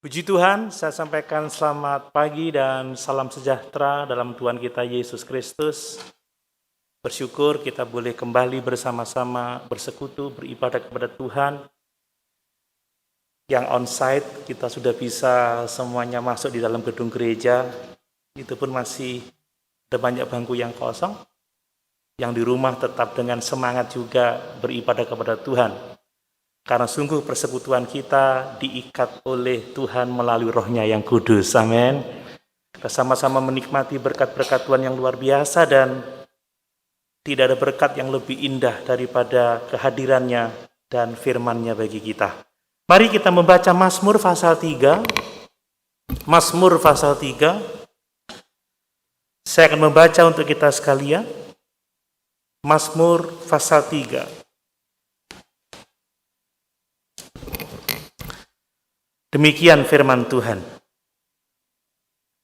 Puji Tuhan, saya sampaikan selamat pagi dan salam sejahtera dalam Tuhan kita Yesus Kristus. Bersyukur kita boleh kembali bersama-sama bersekutu, beribadah kepada Tuhan. Yang on-site kita sudah bisa semuanya masuk di dalam gedung gereja. Itu pun masih ada banyak bangku yang kosong. Yang di rumah tetap dengan semangat juga beribadah kepada Tuhan. Karena sungguh persekutuan kita diikat oleh Tuhan melalui Roh-Nya yang kudus. Amin. Kita sama-sama menikmati berkat-berkat Tuhan yang luar biasa dan tidak ada berkat yang lebih indah daripada kehadirannya dan firman-Nya bagi kita. Mari kita membaca Mazmur pasal 3. Mazmur pasal 3. Saya akan membaca untuk kita sekalian. Mazmur pasal 3. Demikian firman Tuhan.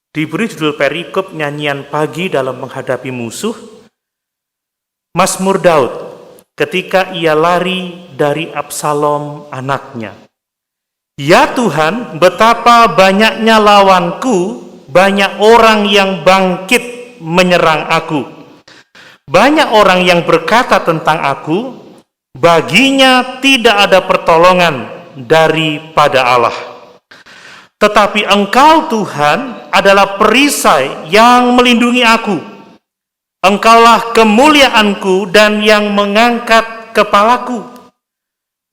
Diberi judul perikop nyanyian pagi dalam menghadapi musuh. Mazmur Daud ketika ia lari dari Absalom anaknya. Ya Tuhan, betapa banyaknya lawanku, banyak orang yang bangkit menyerang aku. Banyak orang yang berkata tentang aku, baginya tidak ada pertolongan daripada Allah. Tetapi Engkau Tuhan adalah perisai yang melindungi aku. Engkaulah kemuliaanku dan yang mengangkat kepalaku.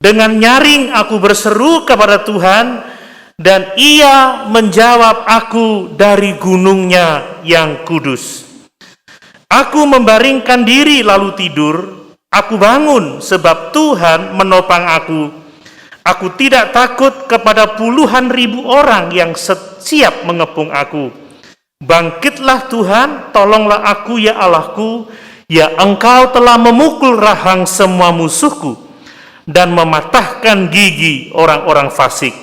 Dengan nyaring aku berseru kepada Tuhan dan Ia menjawab aku dari gunungnya yang kudus. Aku membaringkan diri lalu tidur. Aku bangun sebab Tuhan menopang aku. Aku tidak takut kepada puluhan ribu orang yang siap mengepung aku. Bangkitlah Tuhan, tolonglah aku ya Allahku. Ya Engkau telah memukul rahang semua musuhku dan mematahkan gigi orang-orang fasik.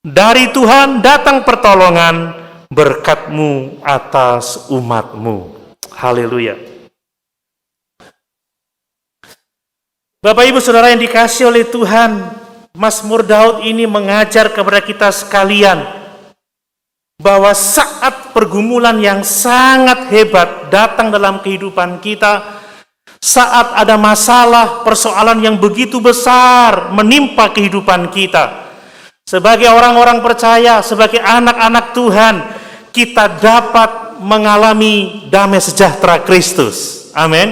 Dari Tuhan datang pertolongan, berkat-Mu atas umat-Mu. Haleluya. Bapak Ibu Saudara yang dikasihi oleh Tuhan, Mazmur Daud ini mengajar kepada kita sekalian bahwa saat pergumulan yang sangat hebat datang dalam kehidupan kita, saat ada masalah, persoalan yang begitu besar menimpa kehidupan kita, sebagai orang-orang percaya, sebagai anak-anak Tuhan, kita dapat mengalami damai sejahtera Kristus. Amin.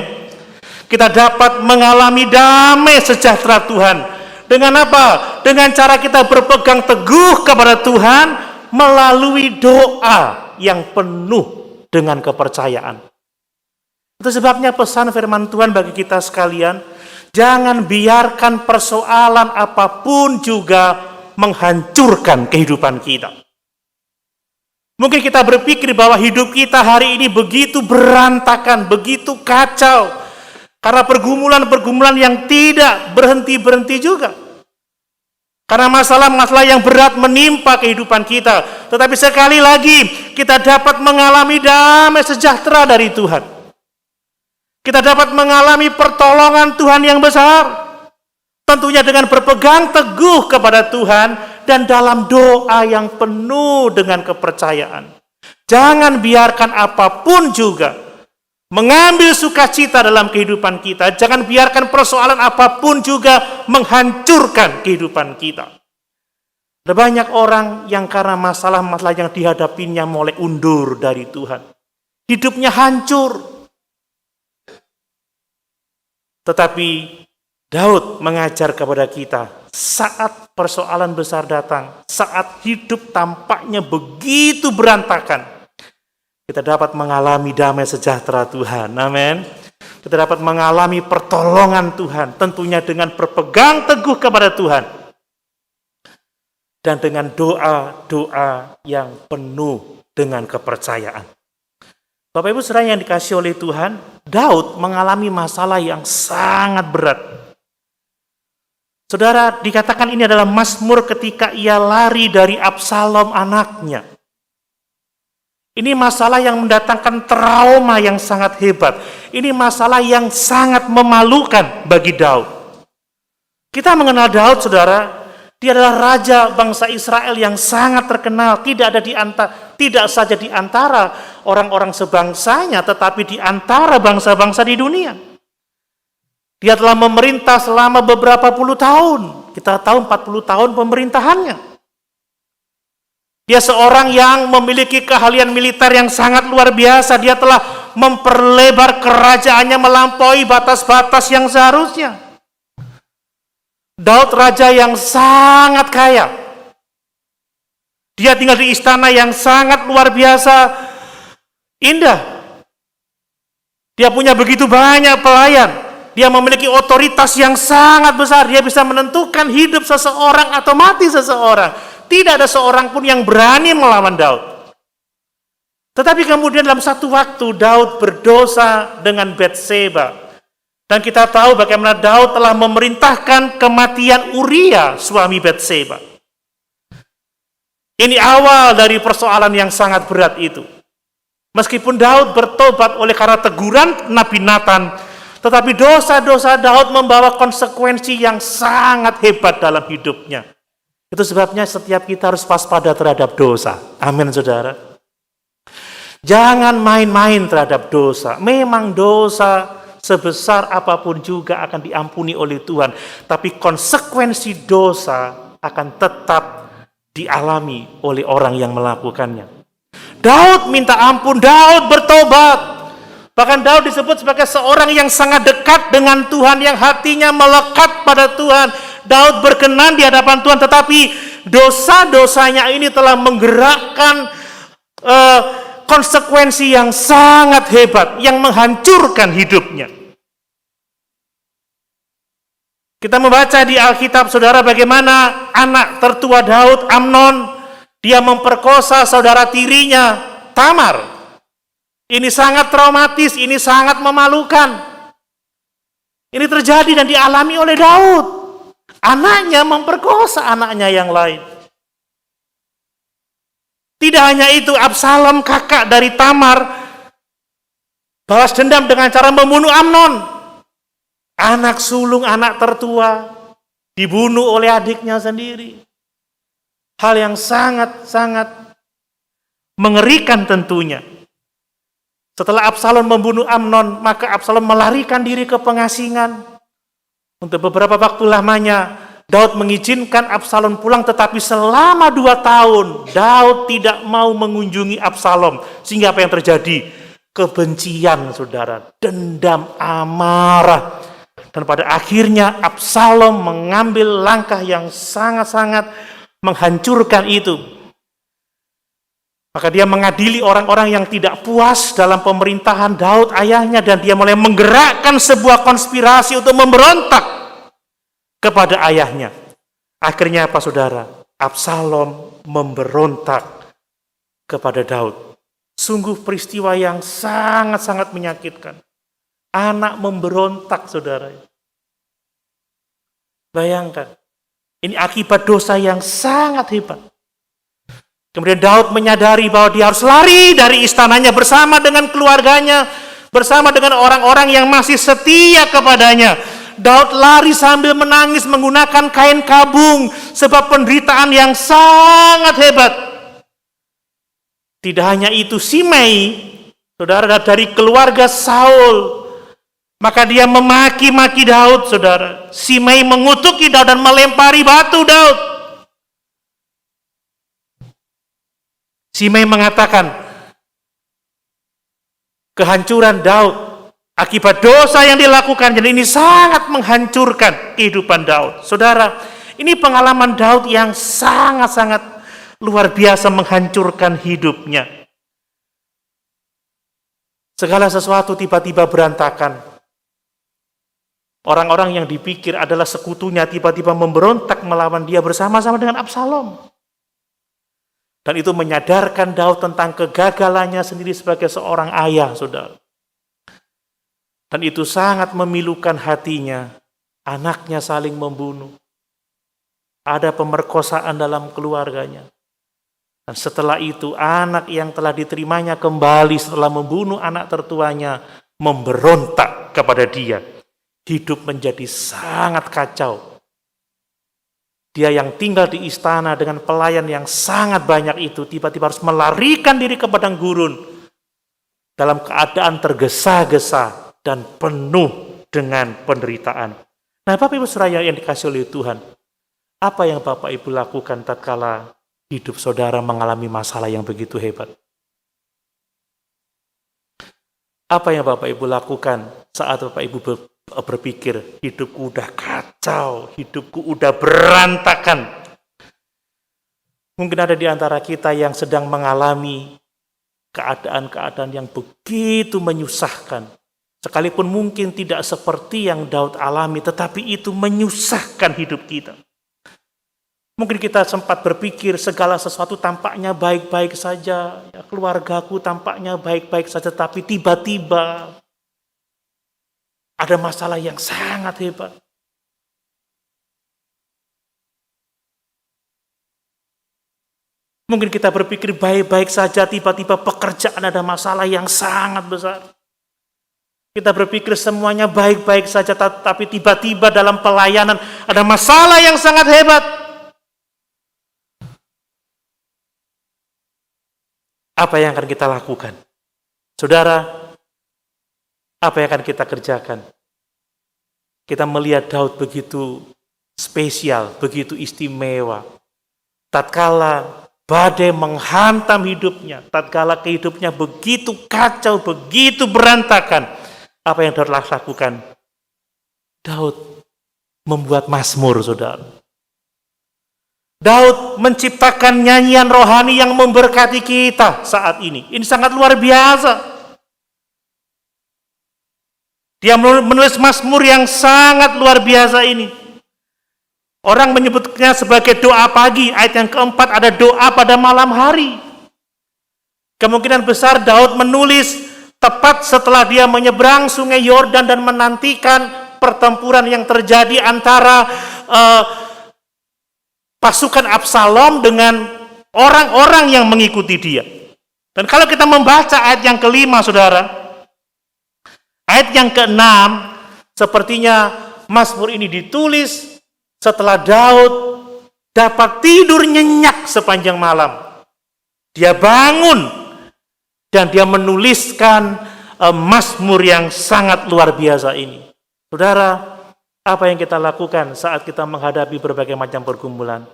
Kita dapat mengalami damai sejahtera Tuhan. Dengan apa? Dengan cara kita berpegang teguh kepada Tuhan melalui doa yang penuh dengan kepercayaan. Itu sebabnya pesan firman Tuhan bagi kita sekalian, jangan biarkan persoalan apapun juga menghancurkan kehidupan kita. Mungkin kita berpikir bahwa hidup kita hari ini begitu berantakan, begitu kacau, karena pergumulan-pergumulan yang tidak berhenti-berhenti juga. Karena masalah-masalah yang berat menimpa kehidupan kita. Tetapi sekali lagi, kita dapat mengalami damai sejahtera dari Tuhan. Kita dapat mengalami pertolongan Tuhan yang besar. Tentunya dengan berpegang teguh kepada Tuhan dan dalam doa yang penuh dengan kepercayaan. Jangan biarkan apapun juga mengambil sukacita dalam kehidupan kita. Jangan biarkan persoalan apapun juga menghancurkan kehidupan kita. Ada banyak orang yang karena masalah-masalah yang dihadapinya mulai undur dari Tuhan. Hidupnya hancur. Tetapi Daud mengajar kepada kita, saat persoalan besar datang, saat hidup tampaknya begitu berantakan, kita dapat mengalami damai sejahtera Tuhan. Amin. Kita dapat mengalami pertolongan Tuhan. Tentunya dengan berpegang teguh kepada Tuhan. Dan dengan doa-doa yang penuh dengan kepercayaan. Bapak Ibu Saudara yang dikasihi oleh Tuhan, Daud mengalami masalah yang sangat berat. Saudara, dikatakan ini adalah Mazmur ketika ia lari dari Absalom anaknya. Ini masalah yang mendatangkan trauma yang sangat hebat. Ini masalah yang sangat memalukan bagi Daud. Kita mengenal Daud, saudara, Dia adalah raja bangsa Israel yang sangat terkenal, tidak saja di antara orang-orang sebangsanya, tetapi di antara bangsa-bangsa di dunia. Dia telah memerintah selama beberapa puluh tahun. Kita tahu 40 tahun pemerintahannya. Dia seorang yang memiliki keahlian militer yang sangat luar biasa. Dia telah memperlebar kerajaannya melampaui batas-batas yang seharusnya. Daud raja yang sangat kaya. Dia tinggal di istana yang sangat luar biasa indah. Dia punya begitu banyak pelayan. Dia memiliki otoritas yang sangat besar. Dia bisa menentukan hidup seseorang atau mati seseorang. Tidak ada seorang pun yang berani melawan Daud. Tetapi kemudian dalam satu waktu Daud berdosa dengan Batseba. Dan kita tahu bagaimana Daud telah memerintahkan kematian Uria, suami Batseba. Ini awal dari persoalan yang sangat berat itu. Meskipun Daud bertobat oleh karena teguran Nabi Nathan, tetapi dosa-dosa Daud membawa konsekuensi yang sangat hebat dalam hidupnya. Itu sebabnya setiap kita harus waspada terhadap dosa. Amin, saudara. Jangan main-main terhadap dosa. Memang dosa sebesar apapun juga akan diampuni oleh Tuhan. Tapi konsekuensi dosa akan tetap dialami oleh orang yang melakukannya. Daud minta ampun, Daud bertobat. Bahkan Daud disebut sebagai seorang yang sangat dekat dengan Tuhan, yang hatinya melekat pada Tuhan. Daud berkenan di hadapan Tuhan, tetapi dosa-dosanya ini telah menggerakkan konsekuensi yang sangat hebat, yang menghancurkan hidupnya. Kita membaca di Alkitab, saudara, bagaimana anak tertua Daud, Amnon, dia memperkosa saudara tirinya, Tamar. Ini sangat traumatis, ini sangat memalukan. Ini terjadi dan dialami oleh Daud. Anaknya memperkosa anaknya yang lain. Tidak hanya itu, Absalom, kakak dari Tamar, balas dendam dengan cara membunuh Amnon. Anak sulung, anak tertua, dibunuh oleh adiknya sendiri. Hal yang sangat-sangat mengerikan tentunya. Setelah Absalom membunuh Amnon, maka Absalom melarikan diri ke pengasingan. Untuk beberapa waktu lamanya, Daud mengizinkan Absalom pulang, tetapi selama 2 tahun, Daud tidak mau mengunjungi Absalom. Sehingga apa yang terjadi? Kebencian, saudara, dendam, amarah. Dan pada akhirnya Absalom mengambil langkah yang sangat-sangat menghancurkan itu. Maka dia mengadili orang-orang yang tidak puas dalam pemerintahan Daud ayahnya, dan dia mulai menggerakkan sebuah konspirasi untuk memberontak kepada ayahnya. Akhirnya apa, saudara? Absalom memberontak kepada Daud. Sungguh peristiwa yang sangat-sangat menyakitkan. Anak memberontak, saudara. Bayangkan, ini akibat dosa yang sangat hebat. Kemudian Daud menyadari bahwa dia harus lari dari istananya bersama dengan keluarganya, bersama dengan orang-orang yang masih setia kepadanya. Daud lari sambil menangis menggunakan kain kabung, sebab penderitaan yang sangat hebat. Tidak hanya itu, Simei, saudara, dari keluarga Saul, maka dia memaki-maki Daud, saudara. Simei mengutuki Daud dan melempari batu Daud. Simei mengatakan, kehancuran Daud akibat dosa yang dilakukan, jadi ini sangat menghancurkan kehidupan Daud. Saudara, ini pengalaman Daud yang sangat-sangat luar biasa menghancurkan hidupnya. Segala sesuatu tiba-tiba berantakan. Orang-orang yang dipikir adalah sekutunya tiba-tiba memberontak melawan dia bersama-sama dengan Absalom. Dan itu menyadarkan Daud tentang kegagalannya sendiri sebagai seorang ayah, saudara. Dan itu sangat memilukan hatinya. Anaknya saling membunuh. Ada pemerkosaan dalam keluarganya. Dan setelah itu anak yang telah diterimanya kembali setelah membunuh anak tertuanya memberontak kepada dia. Hidup menjadi sangat kacau. Dia yang tinggal di istana dengan pelayan yang sangat banyak itu, tiba-tiba harus melarikan diri ke padang gurun dalam keadaan tergesa-gesa dan penuh dengan penderitaan. Nah, Bapak Ibu Saudara yang dikasihi oleh Tuhan, apa yang Bapak Ibu lakukan tatkala hidup saudara mengalami masalah yang begitu hebat? Apa yang Bapak Ibu lakukan saat Bapak Ibu berpikir, hidupku udah kacau, hidupku udah berantakan? Mungkin ada di antara kita yang sedang mengalami keadaan-keadaan yang begitu menyusahkan. Sekalipun mungkin tidak seperti yang Daud alami, tetapi itu menyusahkan hidup kita. Mungkin kita sempat berpikir segala sesuatu tampaknya baik-baik saja, ya, keluargaku tampaknya baik-baik saja, tapi tiba-tiba ada masalah yang sangat hebat. Mungkin kita berpikir baik-baik saja, tiba-tiba pekerjaan ada masalah yang sangat besar. Kita berpikir semuanya baik-baik saja, tapi tiba-tiba dalam pelayanan ada masalah yang sangat hebat. Apa yang akan kita lakukan? Saudara, apa yang akan kita kerjakan? Kita melihat Daud begitu spesial, begitu istimewa. Tatkala badai menghantam hidupnya, tatkala hidupnya begitu kacau, begitu berantakan, apa yang Daud lakukan? Daud membuat mazmur, saudara. Daud menciptakan nyanyian rohani yang memberkati kita saat ini. Ini sangat luar biasa. Dia menulis mazmur yang sangat luar biasa ini. Orang menyebutnya sebagai doa pagi. Ayat yang keempat ada doa pada malam hari. Kemungkinan besar Daud menulis tepat setelah dia menyeberang sungai Yordan dan menantikan pertempuran yang terjadi antara pasukan Absalom dengan orang-orang yang mengikuti dia. Dan kalau kita membaca ayat yang kelima, saudara, ayat yang keenam, sepertinya mazmur ini ditulis setelah Daud dapat tidur nyenyak sepanjang malam. Dia bangun dan dia menuliskan mazmur yang sangat luar biasa ini. Saudara, apa yang kita lakukan saat kita menghadapi berbagai macam pergumulan?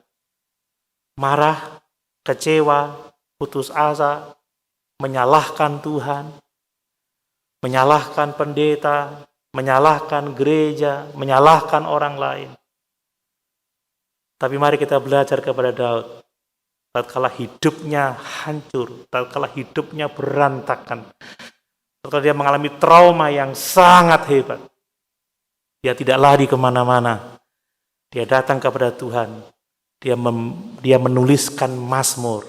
Marah, kecewa, putus asa, menyalahkan Tuhan, menyalahkan pendeta, menyalahkan gereja, menyalahkan orang lain. Tapi mari kita belajar kepada Daud. Tatkala hidupnya hancur, tatkala hidupnya berantakan, tatkala dia mengalami trauma yang sangat hebat, dia tidak lari kemana-mana. Dia datang kepada Tuhan. Dia menuliskan mazmur.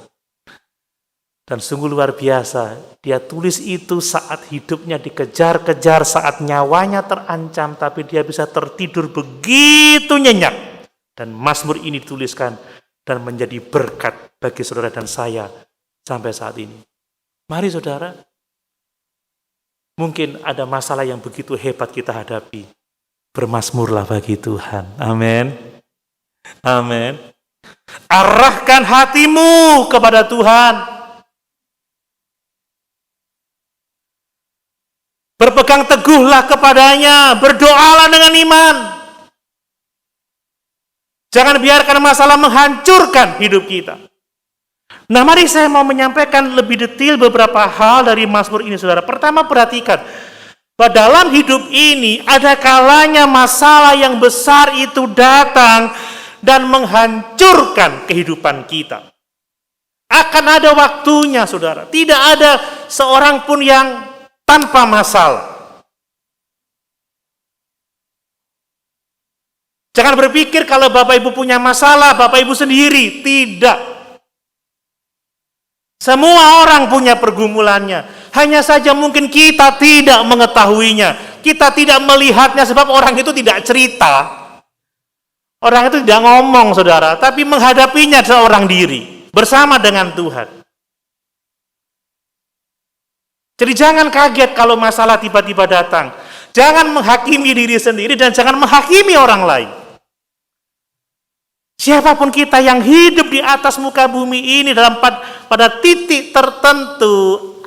Dan sungguh luar biasa. Dia tulis itu saat hidupnya dikejar-kejar, saat nyawanya terancam, tapi dia bisa tertidur begitu nyenyak. Dan mazmur ini dituliskan dan menjadi berkat bagi saudara dan saya sampai saat ini. Mari saudara, mungkin ada masalah yang begitu hebat kita hadapi. Bermazmurlah bagi Tuhan. Amin. Amin. Arahkan hatimu kepada Tuhan. Berpegang teguhlah kepadanya. Berdoalah dengan iman. Jangan biarkan masalah menghancurkan hidup kita. Nah, mari saya mau menyampaikan lebih detail beberapa hal dari mazmur ini, saudara. Pertama, perhatikan. Bahwa dalam hidup ini ada kalanya masalah yang besar itu datang dan menghancurkan kehidupan kita. Akan ada waktunya, saudara. Tidak ada seorang pun yang tanpa masalah. Jangan berpikir kalau Bapak Ibu punya masalah, Bapak Ibu sendiri. Tidak. Semua orang punya pergumulannya. Hanya saja mungkin kita tidak mengetahuinya. Kita tidak melihatnya sebab orang itu tidak cerita. Orang itu tidak ngomong, saudara. Tapi menghadapinya seorang diri. Bersama dengan Tuhan. Jadi jangan kaget kalau masalah tiba-tiba datang. Jangan menghakimi diri sendiri dan jangan menghakimi orang lain. Siapapun kita yang hidup di atas muka bumi ini pada titik tertentu,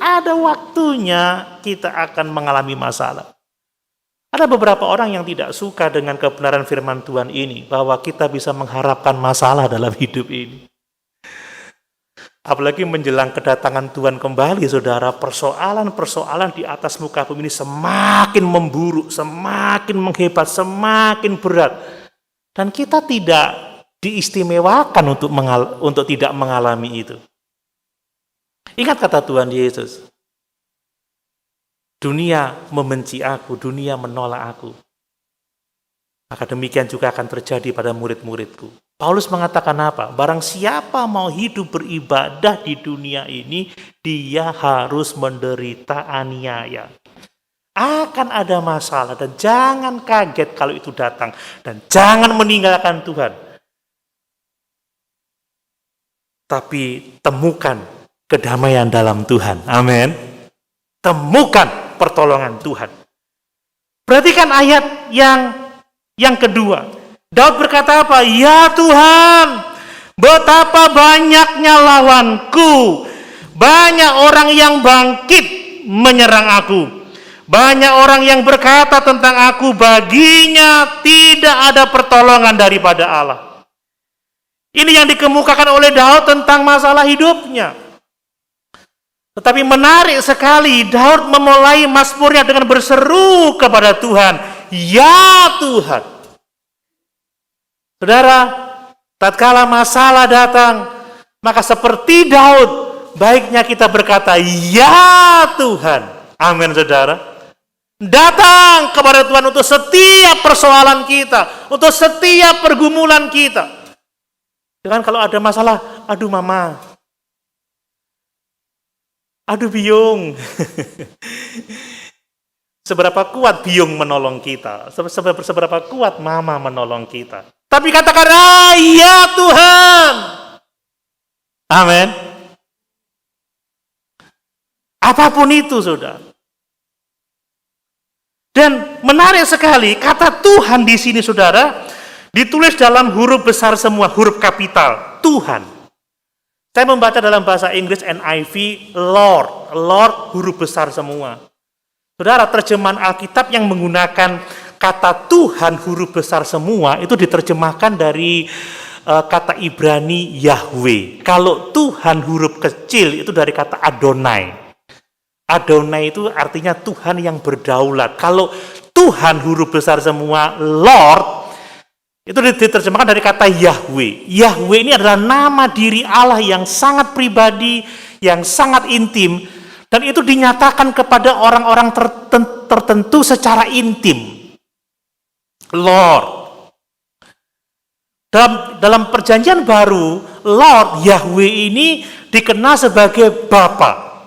ada waktunya kita akan mengalami masalah. Ada beberapa orang yang tidak suka dengan kebenaran firman Tuhan ini, bahwa kita bisa mengharapkan masalah dalam hidup ini. Apalagi menjelang kedatangan Tuhan kembali, saudara, persoalan-persoalan di atas muka bumi ini semakin memburuk, semakin menghebat, semakin berat. Dan kita tidak diistimewakan untuk tidak mengalami itu. Ingat kata Tuhan Yesus, dunia membenci aku, dunia menolak aku. Maka demikian juga akan terjadi pada murid-muridku. Paulus mengatakan apa? Barang siapa mau hidup beribadah di dunia ini, dia harus menderita aniaya. Akan ada masalah, dan jangan kaget kalau itu datang. Dan jangan meninggalkan Tuhan. Tapi temukan kedamaian dalam Tuhan. Amin. Temukan pertolongan Tuhan. Perhatikan ayat yang kedua. Daud berkata apa? Ya Tuhan, betapa banyaknya lawanku. Banyak orang yang bangkit menyerang aku. Banyak orang yang berkata tentang aku, baginya tidak ada pertolongan daripada Allah. Ini yang dikemukakan oleh Daud tentang masalah hidupnya. Tetapi menarik sekali, Daud memulai mazmurnya dengan berseru kepada Tuhan, ya Tuhan. Saudara, tatkala masalah datang, maka seperti Daud, baiknya kita berkata, ya Tuhan. Amin, saudara. Datang kepada Tuhan untuk setiap persoalan kita, untuk setiap pergumulan kita. Jangan kalau ada masalah, aduh mama, aduh Biung. Seberapa kuat Biung menolong kita, seberapa kuat mama menolong kita. Tapi katakan, ya Tuhan. Amin. Apapun itu, saudara. Dan menarik sekali, kata Tuhan di sini, saudara, ditulis dalam huruf besar semua, huruf kapital, Tuhan. Saya membaca dalam bahasa Inggris NIV, Lord. Lord huruf besar semua. Saudara, terjemahan Alkitab yang menggunakan kata Tuhan huruf besar semua, itu diterjemahkan dari kata Ibrani Yahweh. Kalau Tuhan huruf kecil, itu dari kata Adonai. Adonai itu artinya Tuhan yang berdaulat. Kalau Tuhan huruf besar semua, Lord, itu diterjemahkan dari kata Yahweh. Yahweh ini adalah nama diri Allah yang sangat pribadi, yang sangat intim, dan itu dinyatakan kepada orang-orang tertentu secara intim. Lord. Dalam perjanjian baru, Lord Yahweh ini dikenal sebagai Bapa.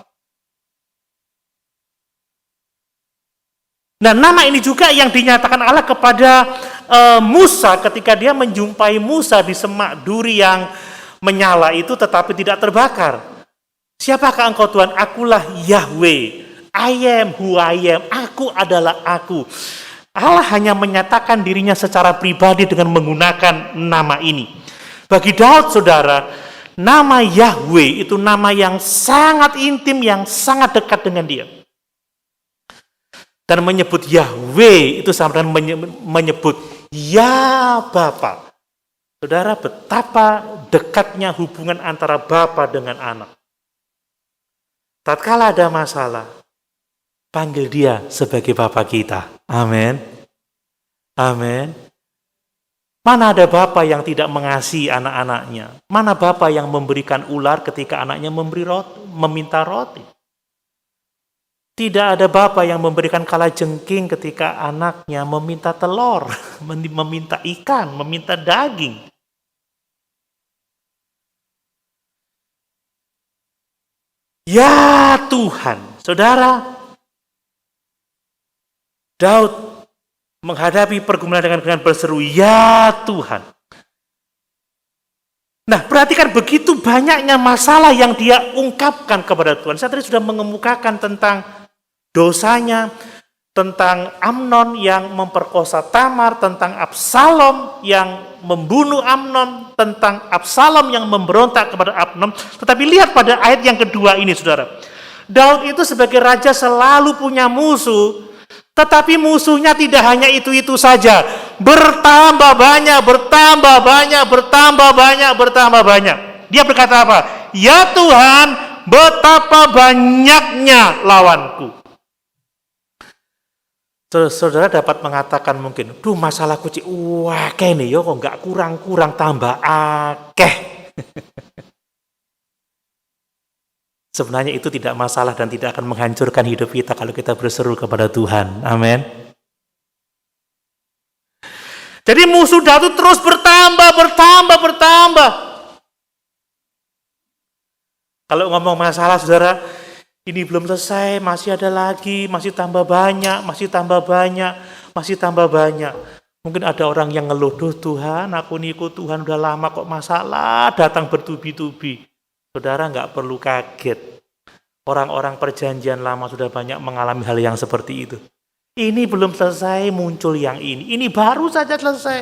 Nah, nama ini juga yang dinyatakan Allah kepada Musa ketika dia menjumpai Musa di semak duri yang menyala itu tetapi tidak terbakar. Siapakah engkau Tuhan? Akulah Yahweh. I am who I am. Aku adalah aku. Allah hanya menyatakan dirinya secara pribadi dengan menggunakan nama ini. Bagi Daud, saudara, nama Yahweh itu nama yang sangat intim, yang sangat dekat dengan dia. Dan menyebut Yahweh itu sama dengan menyebut ya Bapa. Saudara, betapa dekatnya hubungan antara Bapa dengan anak. Tatkala ada masalah, panggil dia sebagai Bapa kita. Amin. Amin. Mana ada Bapa yang tidak mengasihi anak-anaknya? Mana Bapa yang memberikan ular ketika anaknya meminta roti? Tidak ada Bapa yang memberikan kalajengking ketika anaknya meminta telur, meminta ikan, meminta daging. Ya Tuhan, saudara, Daud menghadapi pergumulan dengan berseru, ya Tuhan. Nah, perhatikan begitu banyaknya masalah yang dia ungkapkan kepada Tuhan. Saya tadi sudah mengemukakan tentang dosanya, tentang Amnon yang memperkosa Tamar, tentang Absalom yang membunuh Amnon, tentang Absalom yang memberontak kepada Amnon. Tetapi lihat pada ayat yang kedua ini, saudara. Daud itu sebagai raja selalu punya musuh, tetapi musuhnya tidak hanya itu-itu saja. Bertambah banyak, bertambah banyak, bertambah banyak, bertambah banyak. Dia berkata apa? Ya Tuhan, betapa banyaknya lawanku. Saudara dapat mengatakan mungkin, duh masalahku cik wakeh nih, yo kok nggak kurang-kurang tambah akeh. Sebenarnya itu tidak masalah dan tidak akan menghancurkan hidup kita kalau kita berseru kepada Tuhan. Amin. Jadi musuh Daud terus bertambah, bertambah, bertambah. Kalau ngomong masalah, saudara, ini belum selesai, masih ada lagi, masih tambah banyak, masih tambah banyak, masih tambah banyak. Mungkin ada orang yang ngeluh, duh Tuhan, aku ikut Tuhan udah lama kok masalah datang bertubi-tubi. Saudara nggak perlu kaget. Orang-orang perjanjian lama sudah banyak mengalami hal yang seperti itu. Ini belum selesai, muncul yang ini. Ini baru saja selesai.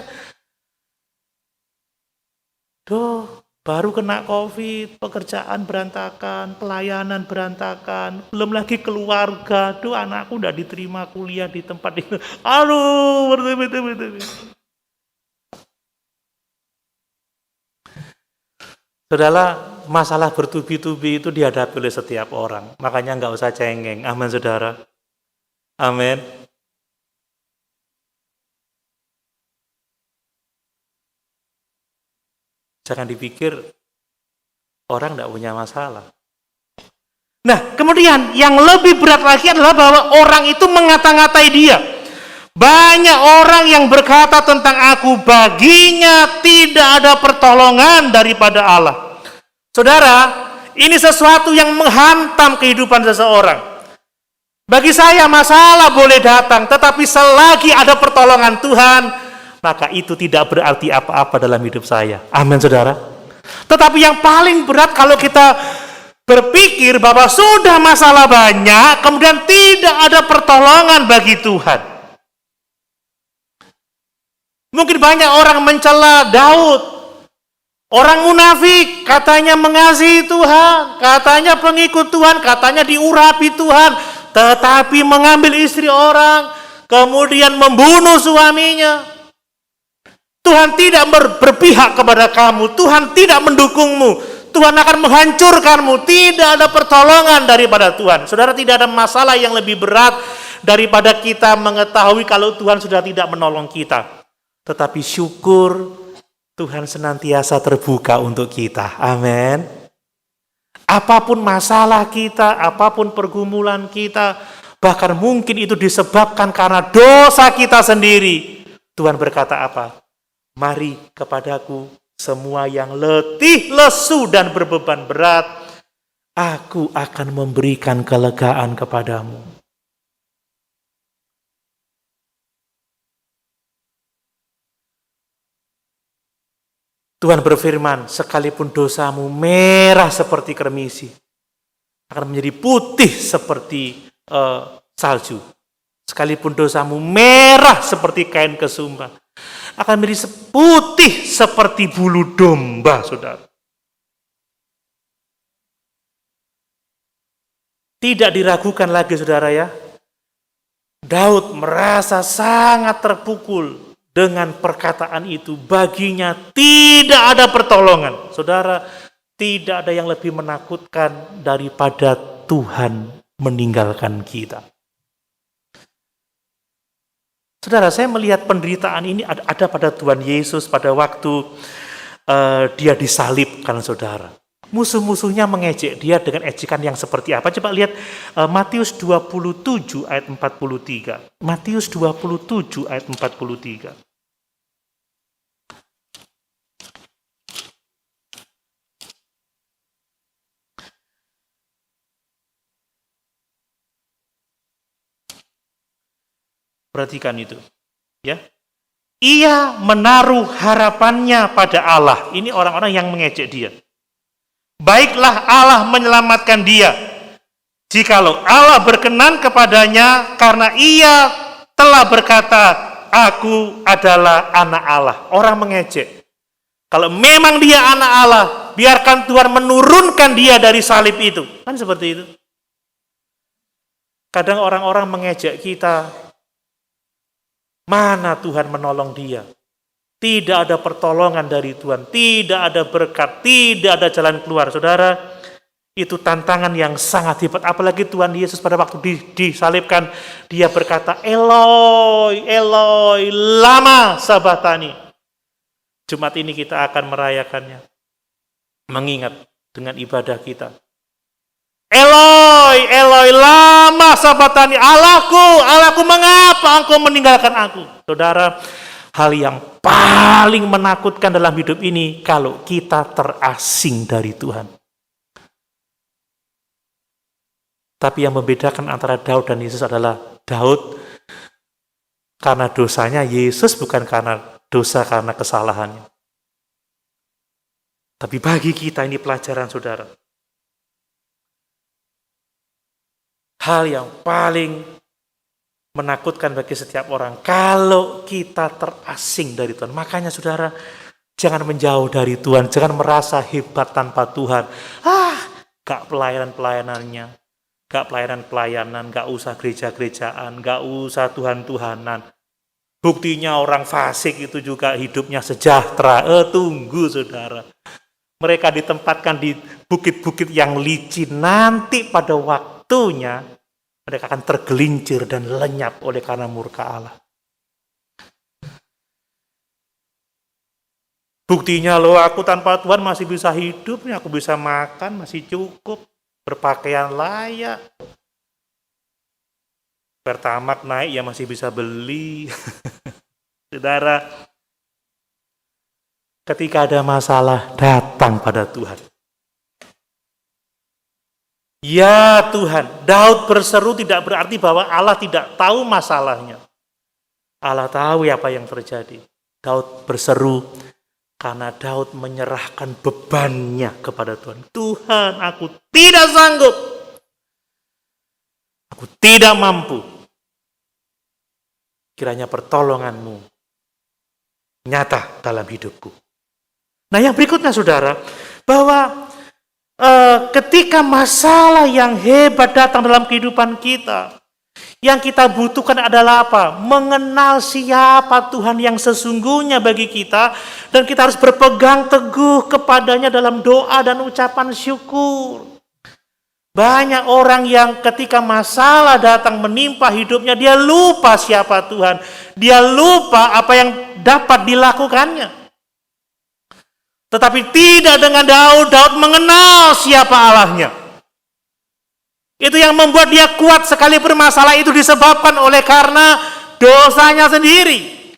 Duh, baru kena COVID, pekerjaan berantakan, pelayanan berantakan, belum lagi keluarga. Duh, anakku udah diterima kuliah di tempat itu. Aduh, betul. Saudara, masalah bertubi-tubi itu dihadapi oleh setiap orang. Makanya nggak usah cengeng. Amin, saudara. Amin. Jangan dipikir orang tidak punya masalah. Nah, kemudian yang lebih berat lagi adalah bahwa orang itu mengata-ngatai dia. Banyak orang yang berkata tentang aku, baginya tidak ada pertolongan daripada Allah. Saudara, ini sesuatu yang menghantam kehidupan seseorang. Bagi saya masalah boleh datang, tetapi selagi ada pertolongan Tuhan, maka itu tidak berarti apa-apa dalam hidup saya. Amin, saudara. Tetapi yang paling berat kalau kita berpikir bahwa sudah masalah banyak, kemudian tidak ada pertolongan bagi Tuhan. Mungkin banyak orang mencela Daud. Orang munafik, katanya mengasihi Tuhan, katanya pengikut Tuhan, katanya diurapi Tuhan, tetapi mengambil istri orang, kemudian membunuh suaminya. Tuhan tidak berpihak kepada kamu, Tuhan tidak mendukungmu, Tuhan akan menghancurkanmu, tidak ada pertolongan daripada Tuhan. Saudara, tidak ada masalah yang lebih berat daripada kita mengetahui kalau Tuhan sudah tidak menolong kita. Tetapi syukur Tuhan senantiasa terbuka untuk kita. Amin. Apapun masalah kita, apapun pergumulan kita, bahkan mungkin itu disebabkan karena dosa kita sendiri. Tuhan berkata apa? Mari kepadaku semua yang letih, lesu, dan berbeban berat, aku akan memberikan kelegaan kepadamu. Tuhan berfirman, sekalipun dosamu merah seperti kremisi, akan menjadi putih seperti salju. Sekalipun dosamu merah seperti kain kesumba, akan menjadi putih seperti bulu domba, saudara. Tidak diragukan lagi, saudara ya. Daud merasa sangat terpukul dengan perkataan itu. Baginya tidak ada pertolongan. Saudara, tidak ada yang lebih menakutkan daripada Tuhan meninggalkan kita. Saudara, saya melihat penderitaan ini ada pada Tuhan Yesus pada waktu dia disalibkan, saudara. Musuh-musuhnya mengejek dia dengan ejekan yang seperti apa? Coba lihat Matius 27 ayat 43. Matius 27 ayat 43. Perhatikan itu, ya. Ia menaruh harapannya pada Allah. Ini orang-orang yang mengejek dia. Baiklah Allah menyelamatkan dia. Jikalau Allah berkenan kepadanya karena ia telah berkata, aku adalah anak Allah. Orang mengejek. Kalau memang dia anak Allah, biarkan Tuhan menurunkan dia dari salib itu. Kan seperti itu. Kadang orang-orang mengejek kita. Mana Tuhan menolong dia? Tidak ada pertolongan dari Tuhan. Tidak ada berkat. Tidak ada jalan keluar. Saudara, itu tantangan yang sangat hebat. Apalagi Tuhan Yesus pada waktu disalibkan, dia berkata, Eloi, Eloi, lama sabachthani. Jumat ini kita akan merayakannya. Mengingat dengan ibadah kita. Eloi, Eloi, lama sabachthani. Allahku, Allahku, mengapa engkau meninggalkan aku? Saudara, hal yang paling menakutkan dalam hidup ini kalau kita terasing dari Tuhan. Tapi yang membedakan antara Daud dan Yesus adalah Daud karena dosanya, Yesus bukan karena dosa karena kesalahannya. Tapi bagi kita ini pelajaran, saudara. Hal yang paling menakutkan bagi setiap orang kalau kita terasing dari Tuhan. Makanya saudara, jangan menjauh dari Tuhan, jangan merasa hebat tanpa Tuhan. Gak pelayanan-pelayanannya. Gak pelayanan-pelayanan, gak usah gereja-gerejaan, gak usah Tuhan-Tuhanan. Buktinya orang fasik itu juga hidupnya sejahtera. Tunggu saudara. Mereka ditempatkan di bukit-bukit yang licin. Nanti pada waktunya mereka akan tergelincir dan lenyap oleh karena murka Allah. Buktinya loh, aku tanpa Tuhan masih bisa hidup, aku bisa makan, masih cukup. Berpakaian layak, Pertamax naik ya masih bisa beli. Saudara, ketika ada masalah, datang pada Tuhan. Ya Tuhan, Daud berseru tidak berarti bahwa Allah tidak tahu masalahnya. Allah tahu apa yang terjadi. Daud berseru karena Daud menyerahkan bebannya kepada Tuhan. Tuhan, aku tidak sanggup. Aku tidak mampu. Kiranya pertolongan-Mu nyata dalam hidupku. Nah, yang berikutnya saudara, bahwa ketika masalah yang hebat datang dalam kehidupan kita, yang kita butuhkan adalah apa? Mengenal siapa Tuhan yang sesungguhnya bagi kita, dan kita harus berpegang teguh kepadanya dalam doa dan ucapan syukur. Banyak orang yang ketika masalah datang menimpa hidupnya, dia lupa siapa Tuhan. Dia lupa apa yang dapat dilakukannya. Tetapi tidak dengan Daud. Daud mengenal siapa Allahnya. Itu yang membuat dia kuat sekalipun masalah itu disebabkan oleh karena dosanya sendiri.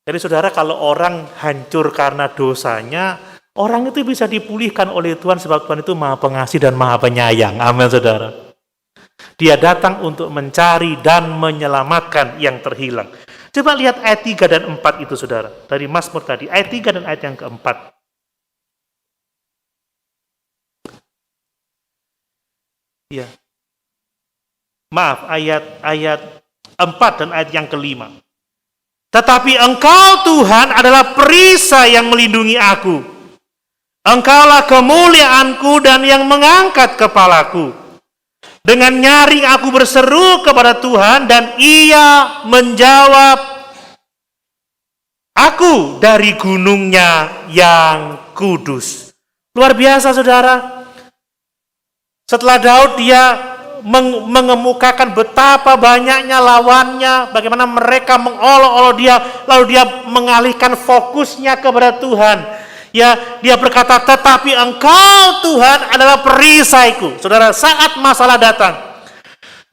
Jadi saudara, kalau orang hancur karena dosanya, orang itu bisa dipulihkan oleh Tuhan sebab Tuhan itu Maha Pengasih dan Maha Penyayang. Amin saudara. Dia datang untuk mencari dan menyelamatkan yang terhilang. Coba lihat ayat 3 dan 4 itu saudara. Dari Mazmur tadi, ayat 3 dan ayat yang keempat. Ya. Maaf, ayat 4 dan ayat yang kelima. Tetapi Engkau Tuhan adalah perisai yang melindungi aku. Engkaulah kemuliaanku dan yang mengangkat kepalaku. Dengan nyaring aku berseru kepada Tuhan dan Ia menjawab aku dari gunungnya yang kudus. Luar biasa saudara. Setelah Daud dia mengemukakan betapa banyaknya lawannya, bagaimana mereka mengolok-olok dia, lalu dia mengalihkan fokusnya kepada Tuhan. Ya, dia berkata, tetapi Engkau Tuhan adalah perisaiku. Saudara, saat masalah datang,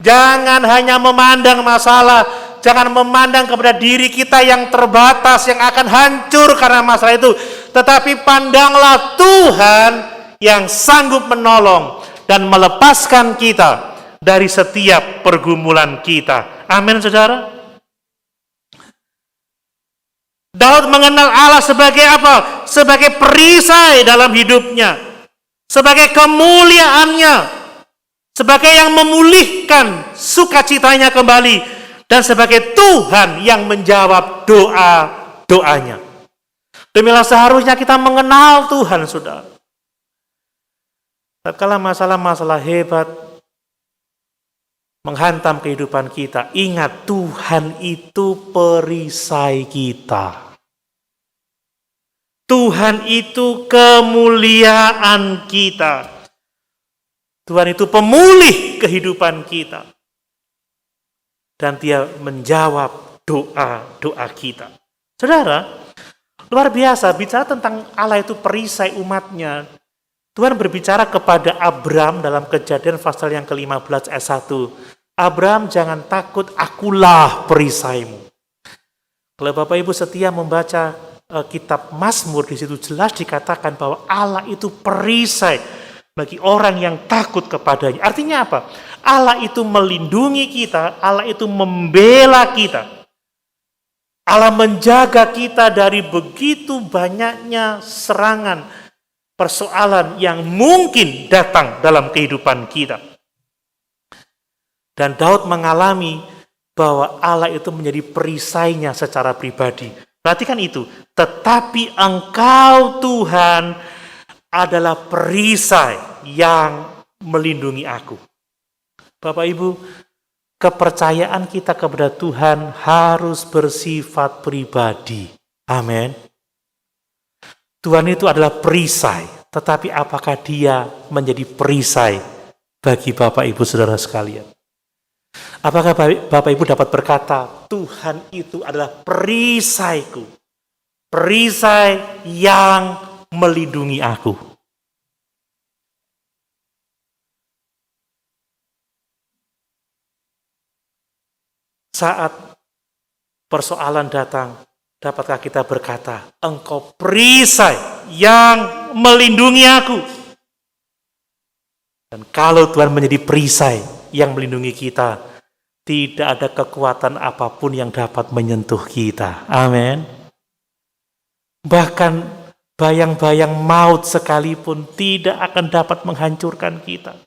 jangan hanya memandang masalah, jangan memandang kepada diri kita yang terbatas, yang akan hancur karena masalah itu, tetapi pandanglah Tuhan yang sanggup menolong dan melepaskan kita dari setiap pergumulan kita. Amin saudara. Daud mengenal Allah sebagai apa? Sebagai perisai dalam hidupnya, sebagai kemuliaannya. sebagai yang memulihkan sukacitanya kembali, dan sebagai Tuhan yang menjawab doa-doanya. Demikianlah seharusnya kita mengenal Tuhan, saudara. Tatkala masalah-masalah hebat menghantam kehidupan kita, ingat Tuhan itu perisai kita. Tuhan itu kemuliaan kita. Tuhan itu pemulih kehidupan kita. Dan Dia menjawab doa-doa kita. Saudara, luar biasa, bicara tentang Allah itu perisai umatnya. Tuhan berbicara kepada Abram dalam Kejadian pasal yang ke-15 ayat 1. Abram, jangan takut, akulah perisaimu. Kalau Bapak Ibu setia membaca kitab Mazmur, di situ jelas dikatakan bahwa Allah itu perisai bagi orang yang takut kepadanya. Artinya apa? Allah itu melindungi kita, Allah itu membela kita. Allah menjaga kita dari begitu banyaknya serangan, persoalan yang mungkin datang dalam kehidupan kita. Dan Daud mengalami bahwa Allah itu menjadi perisainya secara pribadi. Perhatikan itu, tetapi Engkau Tuhan adalah perisai yang melindungi aku. Bapak Ibu, kepercayaan kita kepada Tuhan harus bersifat pribadi. Amin. Tuhan itu adalah perisai, tetapi apakah Dia menjadi perisai bagi Bapak Ibu saudara sekalian? Apakah Bapak Ibu dapat berkata, Tuhan itu adalah perisaiku, perisai yang melindungi aku? Saat persoalan datang, dapatkah kita berkata, Engkau perisai yang melindungi aku? Dan kalau Tuhan menjadi perisai yang melindungi kita, tidak ada kekuatan apapun yang dapat menyentuh kita. Amin. Bahkan bayang-bayang maut sekalipun tidak akan dapat menghancurkan kita.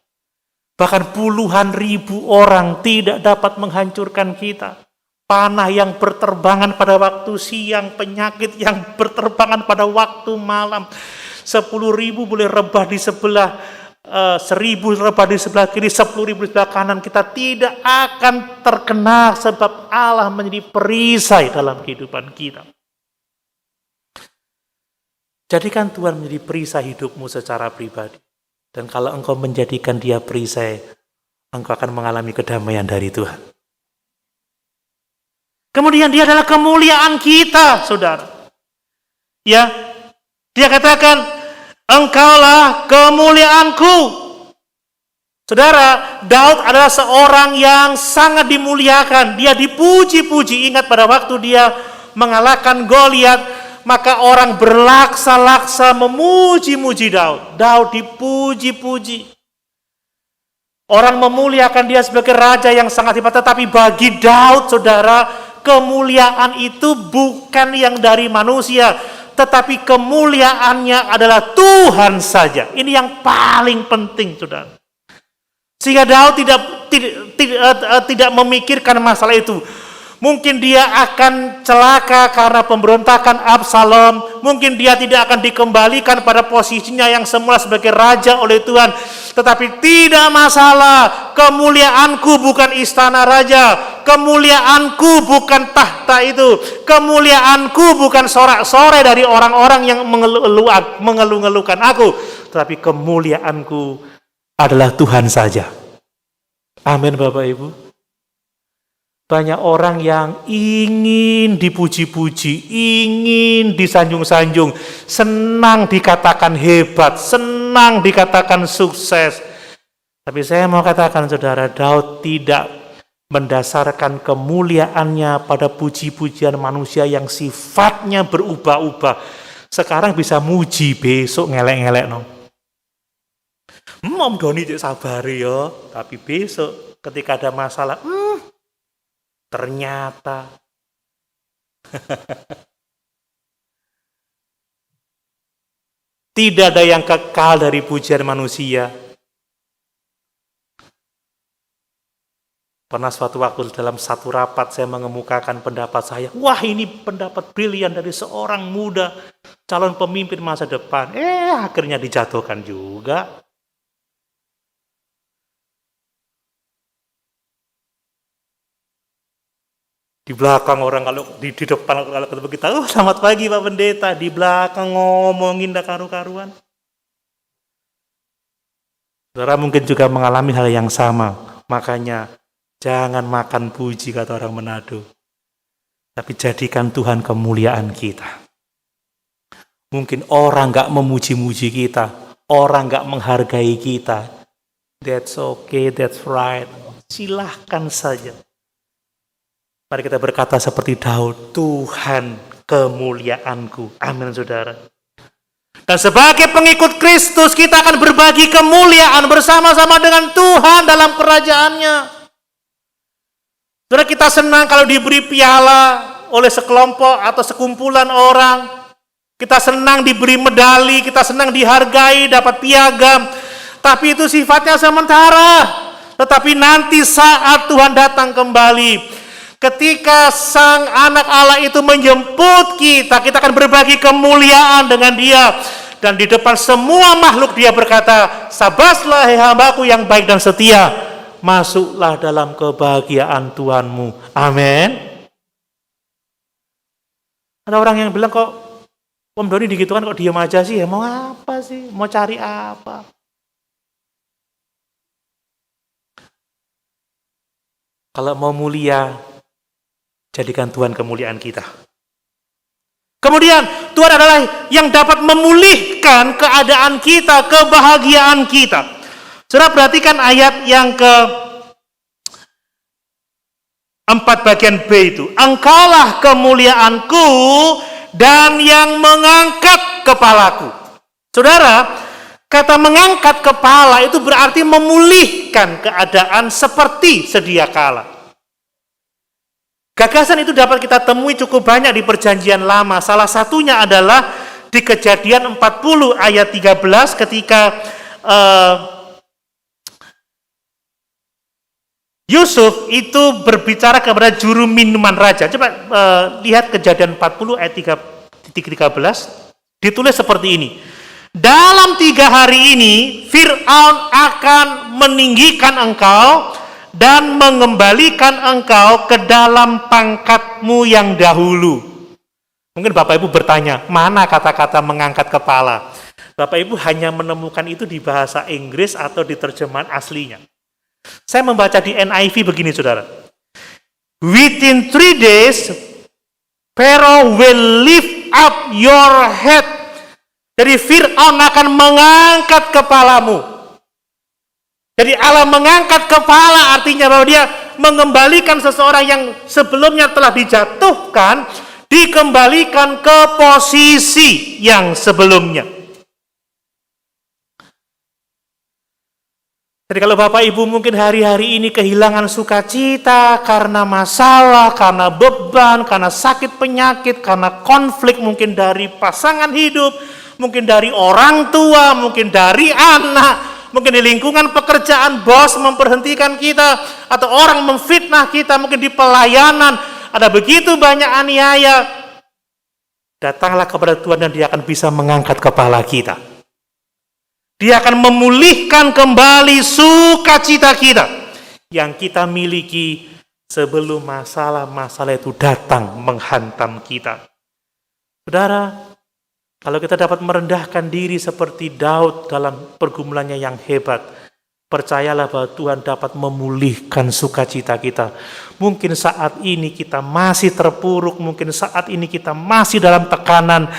Bahkan puluhan ribu orang tidak dapat menghancurkan kita. Panah yang berterbangan pada waktu siang, penyakit yang berterbangan pada waktu malam. 10.000 boleh rebah di sebelah, 1.000 rebah di sebelah kiri, 10.000 di sebelah kanan. Kita tidak akan terkena sebab Allah menjadi perisai dalam kehidupan kita. Jadikan Tuhan menjadi perisai hidupmu secara pribadi. Dan kalau engkau menjadikan Dia perisai, engkau akan mengalami kedamaian dari Tuhan. Kemudian Dia adalah kemuliaan kita, saudara. Ya, Dia katakan, Engkaulah kemuliaanku. Saudara, Daud adalah seorang yang sangat dimuliakan. Dia dipuji-puji. Ingat pada waktu dia mengalahkan Goliat, maka orang berlaksa-laksa memuji-muji Daud. Daud dipuji-puji. Orang memuliakan dia sebagai raja yang sangat hebat. Tetapi bagi Daud, saudara, kemuliaan itu bukan yang dari manusia, tetapi kemuliaannya adalah Tuhan saja. Ini yang paling penting, saudara. Sehingga Daud tidak memikirkan masalah itu. Mungkin dia akan celaka karena pemberontakan Absalom. Mungkin dia tidak akan dikembalikan pada posisinya yang semula sebagai raja oleh Tuhan. Tetapi tidak masalah. Kemuliaanku bukan istana raja. Kemuliaanku bukan tahta itu. Kemuliaanku bukan sorak-sorai dari orang-orang yang mengeluh-ngeluhkan aku. Tetapi kemuliaanku adalah Tuhan saja. Amin, Bapak Ibu. Banyak orang yang ingin dipuji-puji, ingin disanjung-sanjung, senang dikatakan hebat, senang dikatakan sukses. Tapi saya mau katakan, saudara, Daud tidak mendasarkan kemuliaannya pada puji-pujian manusia yang sifatnya berubah-ubah. Sekarang bisa muji, besok ngelek-ngelek no. Om Doni cek sabar ya, tapi besok ketika ada masalah, ternyata tidak ada yang kekal dari pujian manusia. Pernah suatu waktu dalam satu rapat saya mengemukakan pendapat saya. Wah, ini pendapat brilian dari seorang muda calon pemimpin masa depan. Akhirnya dijatuhkan juga. Di belakang orang, kalau di depan kalau ketemu kita, selamat pagi Pak Pendeta. Di belakang ngomongin dah karu-karuan. Saudara mungkin juga mengalami hal yang sama. Makanya jangan makan puji, kata orang Manado. Tapi jadikan Tuhan kemuliaan kita. Mungkin orang gak memuji-muji kita. Orang gak menghargai kita. That's okay, that's right. Silahkan saja. Mari kita berkata seperti Daud. Tuhan kemuliaanku. Amin, saudara. Dan sebagai pengikut Kristus, kita akan berbagi kemuliaan bersama-sama dengan Tuhan dalam kerajaannya. Saudara, kita senang kalau diberi piala oleh sekelompok atau sekumpulan orang. Kita senang diberi medali, kita senang dihargai, dapat piagam. Tapi itu sifatnya sementara. Tetapi nanti saat Tuhan datang kembali, ketika Sang Anak Allah itu menjemput kita, kita akan berbagi kemuliaan dengan Dia. Dan di depan semua makhluk Dia berkata, "Sabaslah hai hambaku yang baik dan setia. Masuklah dalam kebahagiaan Tuhanmu." Amin. Ada orang yang bilang, kok Om Doni digitukan kok diam aja sih? Ya mau apa sih? Mau cari apa? Kalau mau mulia, jadikan Tuhan kemuliaan kita. Kemudian Tuhan adalah yang dapat memulihkan keadaan kita, kebahagiaan kita. Saudara perhatikan ayat yang ke-4 bagian B itu. Engkaulah kemuliaanku dan yang mengangkat kepalaku. Saudara, kata mengangkat kepala itu berarti memulihkan keadaan seperti sedia kala. Gagasan itu dapat kita temui cukup banyak di Perjanjian Lama. Salah satunya adalah di Kejadian 40 ayat 13 ketika Yusuf itu berbicara kepada juru minuman raja. Coba lihat Kejadian 40 ayat 13. Ditulis seperti ini. Dalam 3 hari ini Fir'aun akan meninggikan engkau dan mengembalikan engkau ke dalam pangkatmu yang dahulu. Mungkin Bapak Ibu bertanya, mana kata-kata mengangkat kepala? Bapak Ibu hanya menemukan itu di bahasa Inggris atau di terjemahan aslinya. Saya membaca di NIV begini, saudara. Within 3 days, Pharaoh will lift up your head. Jadi Fir'aun akan mengangkat kepalamu. Jadi Allah mengangkat kepala artinya bahwa Dia mengembalikan seseorang yang sebelumnya telah dijatuhkan, dikembalikan ke posisi yang sebelumnya. Jadi kalau Bapak Ibu mungkin hari-hari ini kehilangan sukacita karena masalah, karena beban, karena sakit penyakit, karena konflik mungkin dari pasangan hidup, mungkin dari orang tua, mungkin dari anak, mungkin di lingkungan pekerjaan bos memberhentikan kita, atau orang memfitnah kita, mungkin di pelayanan, ada begitu banyak aniaya. Datanglah kepada Tuhan dan Dia akan bisa mengangkat kepala kita. Dia akan memulihkan kembali sukacita kita yang kita miliki sebelum masalah-masalah itu datang menghantam kita. Saudara, kalau kita dapat merendahkan diri seperti Daud dalam pergumulannya yang hebat, percayalah bahwa Tuhan dapat memulihkan sukacita kita. Mungkin saat ini kita masih terpuruk, mungkin saat ini kita masih dalam tekanan,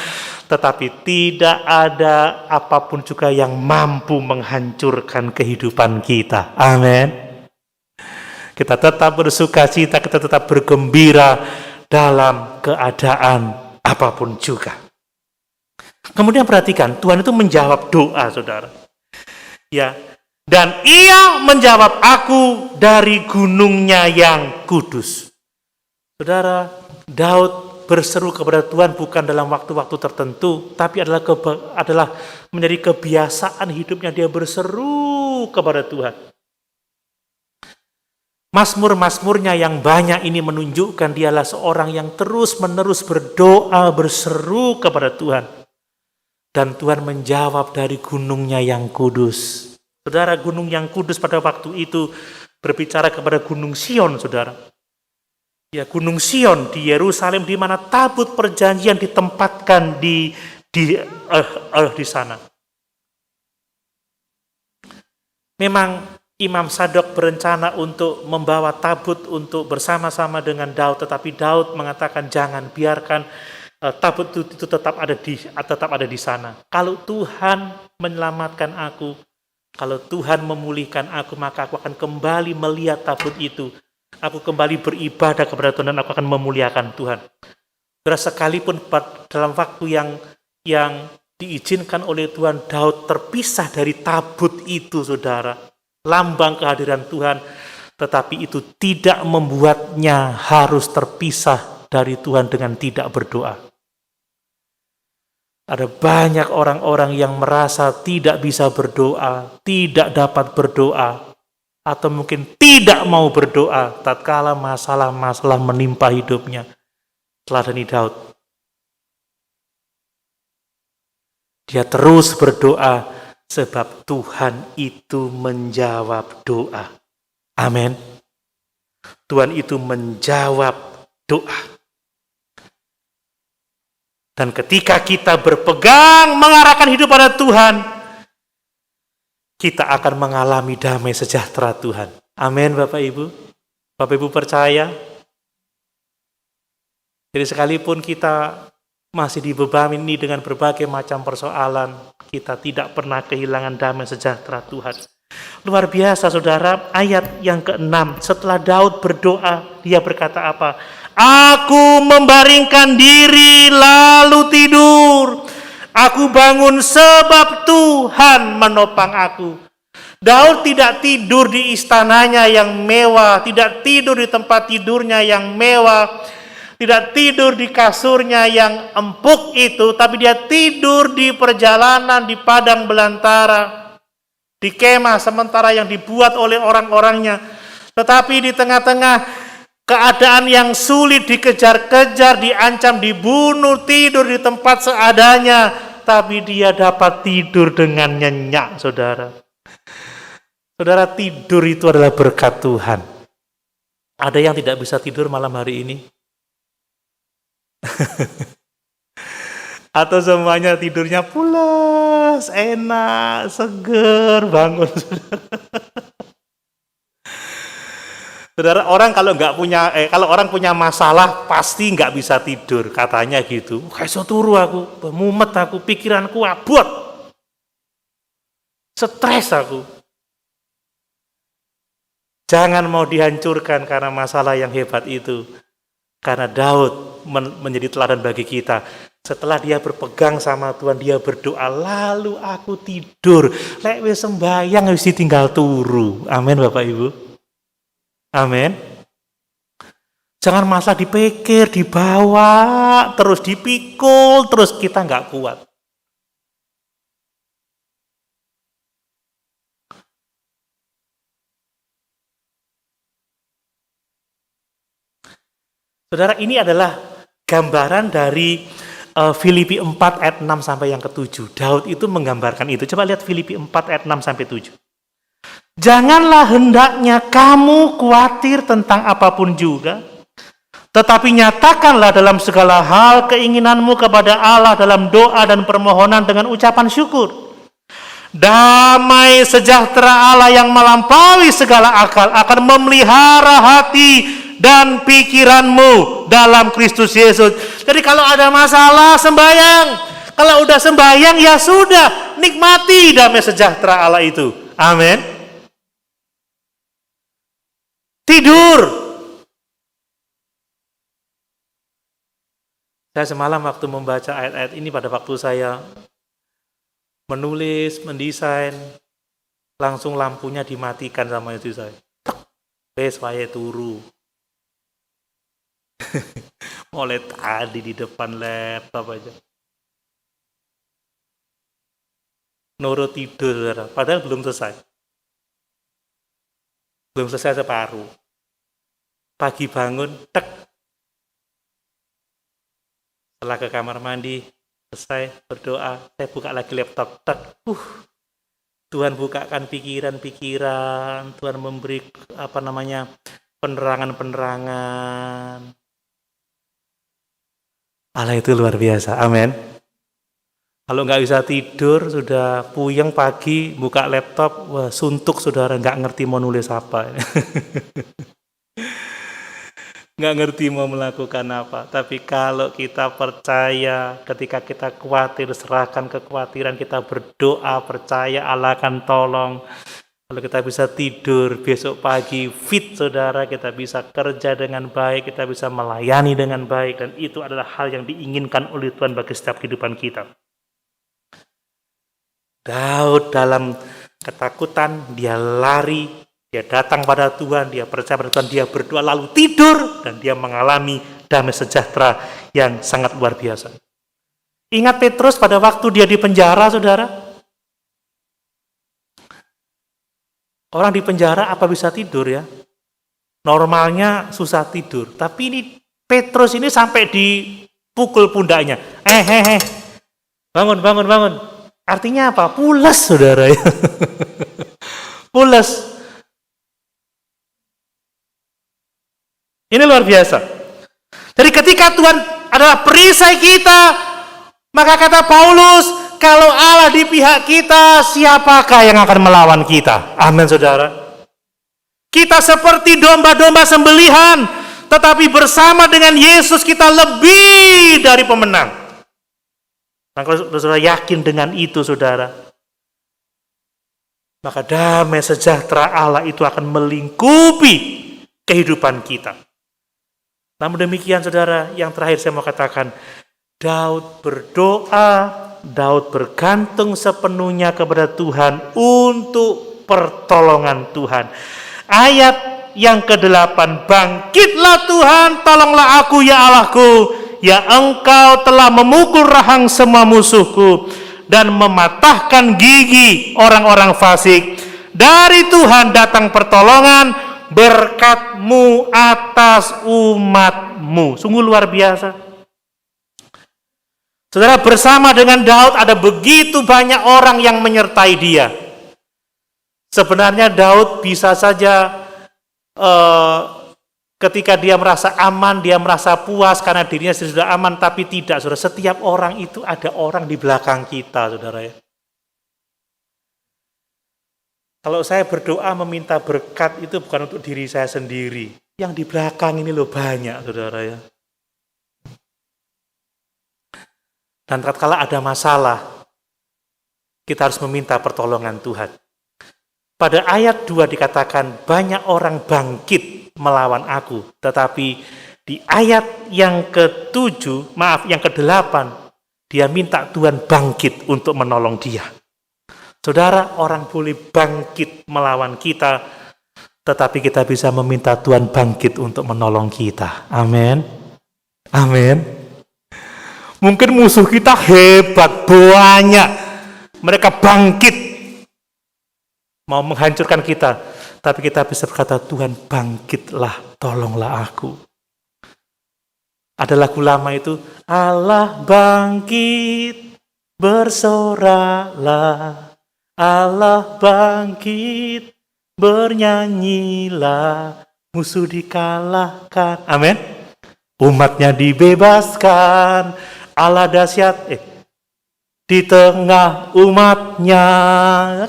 tetapi tidak ada apapun juga yang mampu menghancurkan kehidupan kita. Amin. Kita tetap bersukacita, kita tetap bergembira dalam keadaan apapun juga. Kemudian perhatikan, Tuhan itu menjawab doa, saudara. Ya, dan Ia menjawab aku dari gunungnya yang kudus. Saudara, Daud berseru kepada Tuhan bukan dalam waktu-waktu tertentu, tapi adalah menjadi kebiasaan hidupnya. Dia berseru kepada Tuhan. Mazmur-mazmurnya yang banyak ini menunjukkan dialah seorang yang terus-menerus berdoa, berseru kepada Tuhan. Dan Tuhan menjawab dari gunungnya yang kudus. Saudara, gunung yang kudus pada waktu itu berbicara kepada Gunung Sion, saudara. Ya, Gunung Sion di Yerusalem, di mana tabut perjanjian ditempatkan di sana. Memang Imam Sadok berencana untuk membawa tabut untuk bersama-sama dengan Daud, tetapi Daud mengatakan jangan, biarkan tabut itu tetap ada di sana. Kalau Tuhan menyelamatkan aku, kalau Tuhan memulihkan aku, maka aku akan kembali melihat tabut itu. Aku kembali beribadah kepada Tuhan dan aku akan memuliakan Tuhan. Saudara, sekalipun dalam waktu yang diizinkan oleh Tuhan, Daud terpisah dari tabut itu, saudara, lambang kehadiran Tuhan, tetapi itu tidak membuatnya harus terpisah dari Tuhan dengan tidak berdoa. Ada banyak orang-orang yang merasa tidak bisa berdoa, tidak dapat berdoa, atau mungkin tidak mau berdoa tatkala masalah-masalah menimpa hidupnya. Teladani Daud. Dia terus berdoa sebab Tuhan itu menjawab doa. Amin. Tuhan itu menjawab doa. Dan ketika kita berpegang mengarahkan hidup pada Tuhan, kita akan mengalami damai sejahtera Tuhan. Amin, Bapak Ibu. Bapak Ibu percaya? Jadi sekalipun kita masih dibebani dengan berbagai macam persoalan, kita tidak pernah kehilangan damai sejahtera Tuhan. Luar biasa, saudara. Ayat yang ke-6, setelah Daud berdoa, dia berkata apa? Aku membaringkan diri lalu tidur. Aku bangun sebab Tuhan menopang aku. Daud tidak tidur di istananya yang mewah, tidak tidur di tempat tidurnya yang mewah, tidak tidur di kasurnya yang empuk itu, tapi dia tidur di perjalanan di padang belantara, di kemah sementara yang dibuat oleh orang-orangnya. Tetapi di tengah-tengah keadaan yang sulit, dikejar-kejar, diancam, dibunuh, tidur di tempat seadanya, tapi dia dapat tidur dengan nyenyak, saudara. Saudara, tidur itu adalah berkat Tuhan. Ada yang tidak bisa tidur malam hari ini? Atau semuanya tidurnya pulas, enak, seger, bangun. Saudara, orang kalau orang punya masalah pasti nggak bisa tidur, katanya gitu. Kayak turu aku, mumet aku, pikiranku abot, stres aku. Jangan mau dihancurkan karena masalah yang hebat itu. Karena Daud menjadi teladan bagi kita. Setelah dia berpegang sama Tuhan, dia berdoa, lalu aku tidur. Lek wis sembayang wis ditinggal turu. Amin, Bapak Ibu. Amin. Jangan masalah dipikir, dibawa, terus dipikul, terus kita nggak kuat. Saudara, ini adalah gambaran dari Filipi 4 ayat 6 sampai yang ke-7. Daud itu menggambarkan itu. Coba lihat Filipi 4 ayat 6 sampai 7. Janganlah hendaknya kamu khawatir tentang apapun juga, tetapi nyatakanlah dalam segala hal keinginanmu kepada Allah dalam doa dan permohonan dengan ucapan syukur. Damai sejahtera Allah yang melampaui segala akal akan memelihara hati dan pikiranmu dalam Kristus Yesus. Jadi kalau ada masalah, sembahyang. Kalau udah sembahyang, ya sudah, nikmati damai sejahtera Allah itu. Amin. Tidur. Saya semalam waktu membaca ayat-ayat ini, pada waktu saya menulis, mendesain, langsung lampunya dimatikan sama itu saya. Wes wae turu. Mulai tadi di depan laptop aja. Nurut tidur, padahal belum selesai. Belum selesai separuh. Pagi bangun, tek. Setelah ke kamar mandi, selesai berdoa, saya buka lagi laptop, tek. Tuhan bukakan pikiran-pikiran, Tuhan memberi penerangan-penerangan. Allah itu luar biasa, amin. Kalau nggak bisa tidur, sudah puyeng pagi, buka laptop, wah suntuk saudara, nggak ngerti mau nulis apa. Nggak ngerti mau melakukan apa. Tapi kalau kita percaya, ketika kita khawatir, serahkan kekhawatiran, kita berdoa, percaya Allah akan tolong. Kalau kita bisa tidur, besok pagi fit saudara, kita bisa kerja dengan baik, kita bisa melayani dengan baik, dan itu adalah hal yang diinginkan oleh Tuhan bagi setiap kehidupan kita. Daud dalam ketakutan, dia lari, dia datang pada Tuhan, dia percaya pada Tuhan, dia berdoa lalu tidur, dan dia mengalami damai sejahtera yang sangat luar biasa. Ingat Petrus pada waktu dia di penjara, saudara? Orang di penjara apa bisa tidur ya? Normalnya susah tidur, tapi ini Petrus ini sampai dipukul pundaknya. Bangun. Artinya apa? Pules, saudara ya. Pules. Ini luar biasa. Jadi ketika Tuhan adalah perisai kita, maka kata Paulus, kalau Allah di pihak kita, siapakah yang akan melawan kita? Amin, saudara. Kita seperti domba-domba sembelihan, tetapi bersama dengan Yesus kita lebih dari pemenang. Nah, kalau saudara yakin dengan itu, saudara, maka damai sejahtera Allah itu akan melingkupi kehidupan kita. Namun demikian, saudara, yang terakhir saya mau katakan, Daud berdoa, Daud bergantung sepenuhnya kepada Tuhan untuk pertolongan Tuhan. Ayat yang ke-8, bangkitlah Tuhan, tolonglah aku ya Allahku, ya Engkau telah memukul rahang semua musuhku dan mematahkan gigi orang-orang fasik. Dari Tuhan datang pertolongan, berkat-Mu atas umat-Mu. Sungguh luar biasa. Saudara, bersama dengan Daud ada begitu banyak orang yang menyertai dia. Sebenarnya Daud bisa saja ketika dia merasa aman, dia merasa puas karena dirinya sudah aman, tapi tidak, saudara. Setiap orang itu ada orang di belakang kita, saudara ya. Kalau saya berdoa meminta berkat itu bukan untuk diri saya sendiri. Yang di belakang ini loh banyak, saudara ya. Dan tatkala ada masalah, kita harus meminta pertolongan Tuhan. Pada ayat 2 dikatakan, banyak orang bangkit melawan aku. Tetapi di ayat yang yang ke-8, dia minta Tuhan bangkit untuk menolong dia. Saudara, orang boleh bangkit melawan kita, tetapi kita bisa meminta Tuhan bangkit untuk menolong kita. Amin. Amin. Mungkin musuh kita hebat, banyak. Mereka bangkit, mau menghancurkan kita. Tapi kita bisa berkata, Tuhan bangkitlah, tolonglah aku. Ada lagu lama itu, Allah bangkit, bersoralah. Allah bangkit, bernyanyilah, musuh dikalahkan. Amin. Umatnya dibebaskan, Allah dahsyat di tengah umatnya.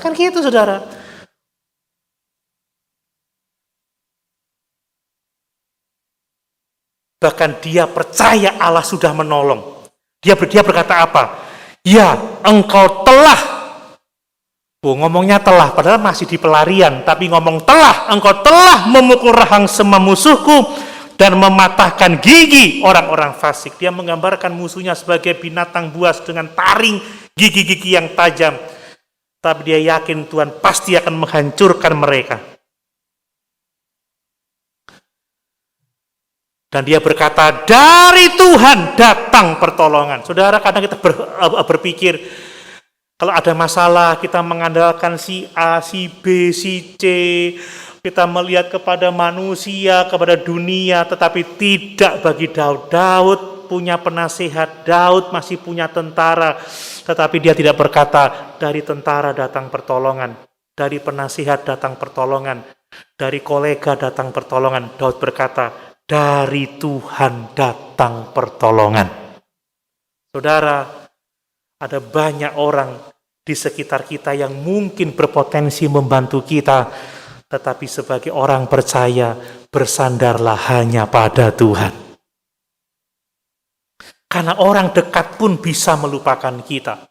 Kan gitu, saudara. Bahkan dia percaya Allah sudah menolong. Dia berkata apa? Ya, Engkau telah. Ngomongnya telah, padahal masih di pelarian. Tapi ngomong telah, Engkau telah memukul rahang semua musuhku dan mematahkan gigi orang-orang fasik. Dia menggambarkan musuhnya sebagai binatang buas dengan taring gigi-gigi yang tajam. Tapi dia yakin Tuhan pasti akan menghancurkan mereka. Dan dia berkata, dari Tuhan datang pertolongan. Saudara, kadang kita berpikir, kalau ada masalah, kita mengandalkan si A, si B, si C, Kita melihat kepada manusia, kepada dunia, tetapi tidak bagi Daud. Daud punya penasihat, Daud masih punya tentara, tetapi dia tidak berkata, dari tentara datang pertolongan, dari penasihat datang pertolongan, dari kolega datang pertolongan. Daud berkata, dari Tuhan datang pertolongan. Saudara, ada banyak orang di sekitar kita yang mungkin berpotensi membantu kita, tetapi sebagai orang percaya, bersandarlah hanya pada Tuhan. Karena orang dekat pun bisa melupakan kita.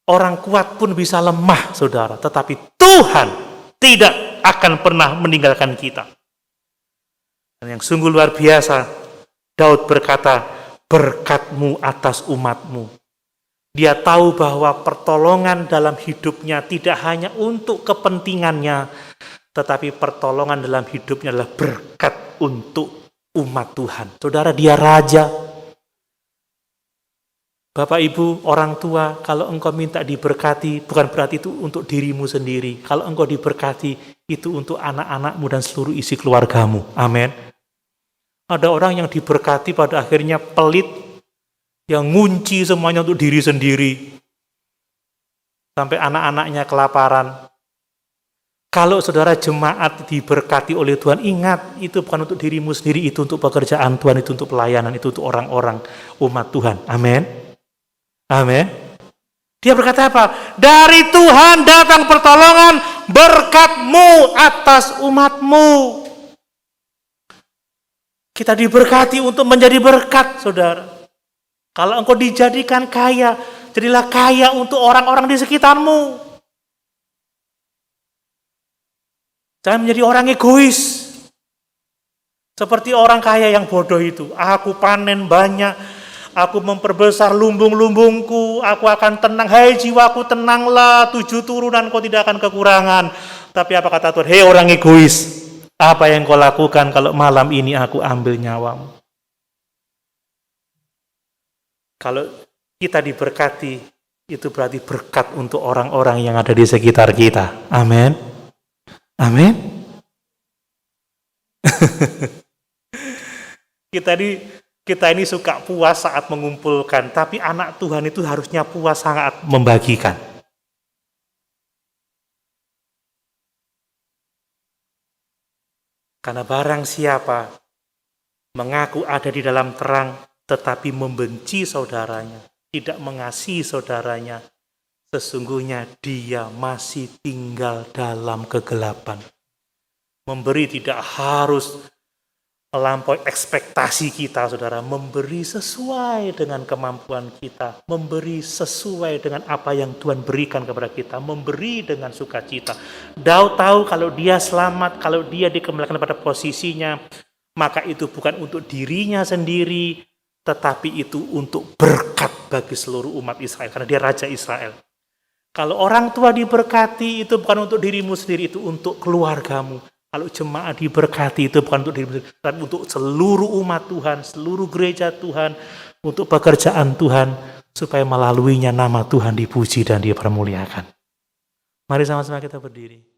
Orang kuat pun bisa lemah, saudara. Tetapi Tuhan tidak akan pernah meninggalkan kita. Dan yang sungguh luar biasa, Daud berkata, berkat-Mu atas umat-Mu. Dia tahu bahwa pertolongan dalam hidupnya tidak hanya untuk kepentingannya, tetapi pertolongan dalam hidupnya adalah berkat untuk umat Tuhan. Saudara, dia raja. Bapak, Ibu, orang tua, kalau engkau minta diberkati, bukan berarti itu untuk dirimu sendiri. Kalau engkau diberkati, itu untuk anak-anakmu dan seluruh isi keluargamu. Amin. Ada orang yang diberkati pada akhirnya pelit, yang ngunci semuanya untuk diri sendiri. Sampai anak-anaknya kelaparan. Kalau saudara jemaat diberkati oleh Tuhan, ingat, itu bukan untuk dirimu sendiri, itu untuk pekerjaan Tuhan, itu untuk pelayanan, itu untuk orang-orang umat Tuhan. Amin. Amin. Dia berkata apa? Dari Tuhan datang pertolongan, berkat-Mu atas umat-Mu. Kita diberkati untuk menjadi berkat, saudara. Kalau engkau dijadikan kaya, jadilah kaya untuk orang-orang di sekitarmu. Jangan menjadi orang egois. Seperti orang kaya yang bodoh itu. Aku panen banyak, aku memperbesar lumbung-lumbungku, aku akan tenang. Hai jiwaku, tenanglah, 7 turunan kau tidak akan kekurangan. Tapi apa kata Tuhan? Hei orang egois, apa yang kau lakukan kalau malam ini aku ambil nyawamu? Kalau kita diberkati, itu berarti berkat untuk orang-orang yang ada di sekitar kita. Amin. Amin. Kita ini suka puas saat mengumpulkan, tapi anak Tuhan itu harusnya puas saat membagikan. Karena barang siapa mengaku ada di dalam terang, tetapi membenci saudaranya, tidak mengasihi saudaranya, sesungguhnya dia masih tinggal dalam kegelapan. Memberi tidak harus melampaui ekspektasi kita, saudara. Memberi sesuai dengan kemampuan kita, memberi sesuai dengan apa yang Tuhan berikan kepada kita, memberi dengan sukacita. Daud tahu kalau dia selamat, kalau dia dikembalikan pada posisinya, maka itu bukan untuk dirinya sendiri, tetapi itu untuk berkat bagi seluruh umat Israel, karena dia Raja Israel. Kalau orang tua diberkati, itu bukan untuk dirimu sendiri, itu untuk keluargamu. Kalau jemaat diberkati, itu bukan untuk dirimu sendiri, tapi untuk seluruh umat Tuhan, seluruh gereja Tuhan, untuk pekerjaan Tuhan, supaya melaluinya nama Tuhan dipuji dan dipermuliakan. Mari sama-sama kita berdiri.